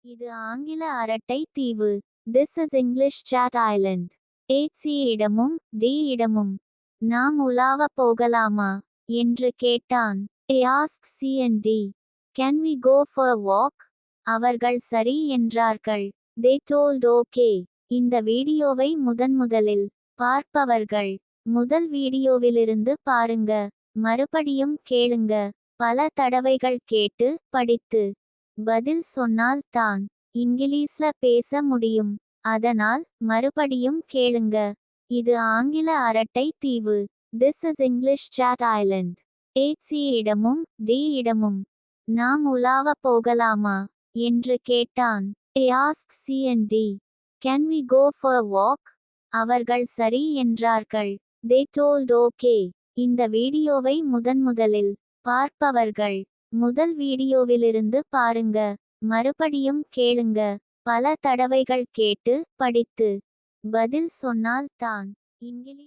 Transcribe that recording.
இது ஆங்கில அரட்டை தீவு. This is English chat island. C இடமும் டி இடமும். நாம் உலாவ போகலாமா என்று கேட்டான். Ask C and D. Can we go for walk? அவர்கள் சரி என்றார்கள். They told okay. இந்த வீடியோவை முதன்முதலில் பார்ப்பவர்கள் முதல் வீடியோவிலிருந்து பாருங்க. மறுபடியும் கேளுங்க. பல தடவைகள் கேட்டு படித்து பதில் சொன்னால் தான் இங்கிலீஷ்ல பேச முடியும். அதனால் மறுபடியும் கேளுங்க. இது ஆங்கில அரட்டை தீவு. This is English chat island. C இடமும் டி இடமும். நாம் உலாவ போகலாமா என்று கேட்டான். Ask C and D. Can we go for walk? அவர்கள் சரி என்றார்கள். They told okay. இந்த வீடியோவை முதன்முதலில் பார்ப்பவர்கள் முதல் வீடியோவிலிருந்து பாருங்க. மறுபடியும் கேளுங்க. பல தடவைகள் கேட்டு படித்து பதில் சொன்னால் தான் இங்கிலீஷ்